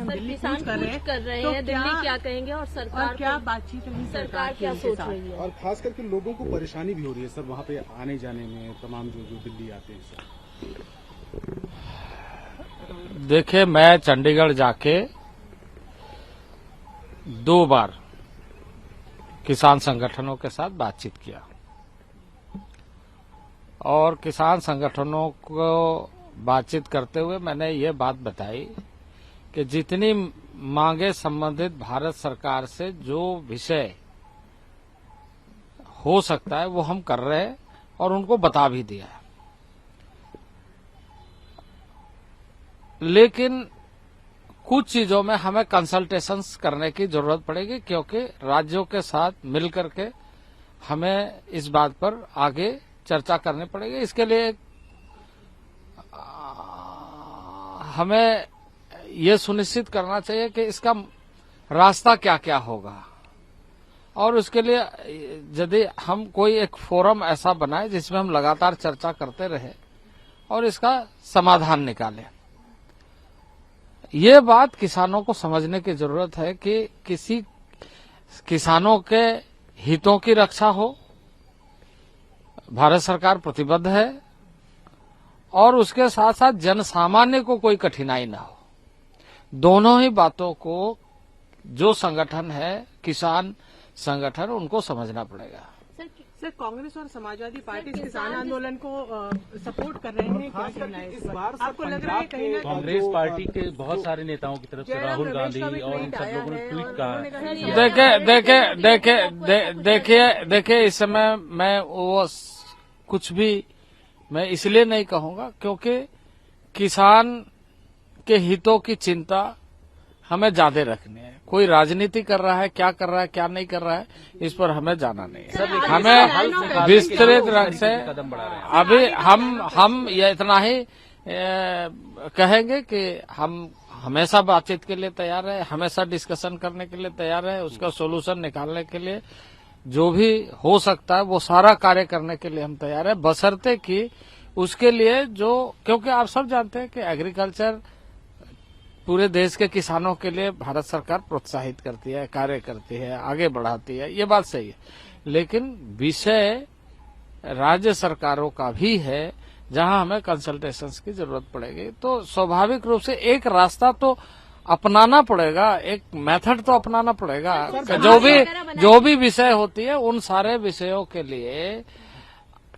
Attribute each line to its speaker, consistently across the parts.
Speaker 1: हम दिल्ली
Speaker 2: किसान
Speaker 1: कूच कर रहे हैं
Speaker 2: तो दिल्ली क्या कहेंगे और सरकार
Speaker 1: क्या बातचीत रही
Speaker 2: सरकार क्या सोच रही है?
Speaker 3: और खास करके लोगों को परेशानी भी हो रही है सर वहाँ पे आने जाने में, तमाम जो दिल्ली आते हैं सर।
Speaker 4: देखिए, मैं चंडीगढ़ जाके 2 बार किसान संगठनों के साथ बातचीत किया और किसान संगठनों को बातचीत करते हुए मैंने ये बात बताई कि जितनी मांगे संबंधित भारत सरकार से जो विषय हो सकता है वो हम कर रहे हैं और उनको बता भी दिया है। लेकिन कुछ चीजों में हमें कंसल्टेशंस करने की जरूरत पड़ेगी, क्योंकि राज्यों के साथ मिलकर के हमें इस बात पर आगे चर्चा करनी पड़ेगी। इसके लिए हमें ये सुनिश्चित करना चाहिए कि इसका रास्ता क्या क्या होगा, और उसके लिए यदि हम कोई एक फोरम ऐसा बनाए जिसमें हम लगातार चर्चा करते रहे और इसका समाधान निकालें। ये बात किसानों को समझने की जरूरत है कि किसी किसानों के हितों की रक्षा हो, भारत सरकार प्रतिबद्ध है, और उसके साथ साथ जनसामान्य को कोई कठिनाई ना हो। दोनों ही बातों को जो संगठन है, किसान संगठन, उनको समझना पड़ेगा।
Speaker 1: सर, कांग्रेस और समाजवादी पार्टी इस किसान आंदोलन को सपोर्ट कर रहे हैं, क्या कहना है इस बार? आपको लग रहा है कहीं ना
Speaker 5: कांग्रेस पार्टी के बहुत सारे नेताओं की तरफ से राहुल गांधी और इन सब लोगों ने ट्वीट कहा।
Speaker 4: देखिए, इस समय मैं वो कुछ भी मैं इसलिए नहीं कहूंगा क्योंकि किसान के हितों की चिंता हमें ज्यादा रखनी है। कोई राजनीति कर रहा है, क्या कर रहा है, क्या नहीं कर रहा है, इस पर हमें जाना नहीं है। हमें विस्तृत रंग से अभी हम ये इतना ही कहेंगे कि हम हमेशा बातचीत के लिए तैयार है, हमेशा डिस्कशन करने के लिए तैयार है, उसका सोल्यूशन निकालने के लिए जो भी हो सकता है वो सारा कार्य करने के लिए हम तैयार है, बशर्ते कि उसके लिए क्योंकि आप सब जानते हैं कि एग्रीकल्चर पूरे देश के किसानों के लिए भारत सरकार प्रोत्साहित करती है, कार्य करती है, आगे बढ़ाती है, ये बात सही है। लेकिन विषय राज्य सरकारों का भी है जहां हमें कंसल्टेशंस की जरूरत पड़ेगी। तो स्वाभाविक रूप से एक रास्ता तो अपनाना पड़ेगा, एक मेथड तो अपनाना पड़ेगा। जो भी विषय होती है उन सारे विषयों के लिए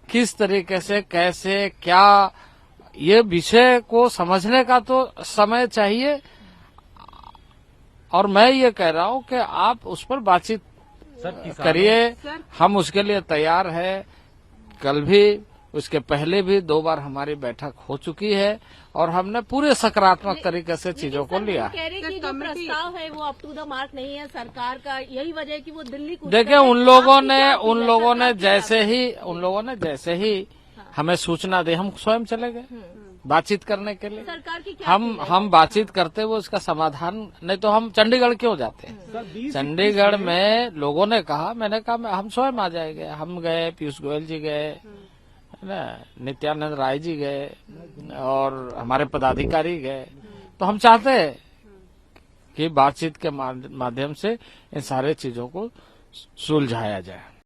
Speaker 4: किस तरीके से, कैसे, क्या, ये विषय को समझने का तो समय चाहिए। और मैं ये कह रहा हूं कि आप उस पर बातचीत करिए, हम उसके लिए तैयार है। कल भी, उसके पहले भी 2 बार हमारी बैठक हो चुकी है और हमने पूरे सकारात्मक तरीके से चीजों को लिया।
Speaker 2: कह रहे कि जो प्रस्ताव है वो अप टू द मार्क नहीं है सरकार का, यही वजह है कि वो दिल्ली को।
Speaker 4: देखिए, उन लोगों ने जैसे ही हमें सूचना दी, हम स्वयं चले गए बातचीत करने के लिए।
Speaker 2: सरकार की क्या
Speaker 4: हम बातचीत करते हुए उसका समाधान, नहीं तो हम चंडीगढ़ क्यों जाते हैं? चंडीगढ़ में लोगों ने कहा, मैंने कहा हम स्वयं आ जाएंगे। हम गए, पीयूष गोयल जी गए, ना, नित्यानंद राय जी गए और हमारे पदाधिकारी गए। तो हम चाहते हैं कि बातचीत के माध्यम से इन सारे चीजों को सुलझाया जाए।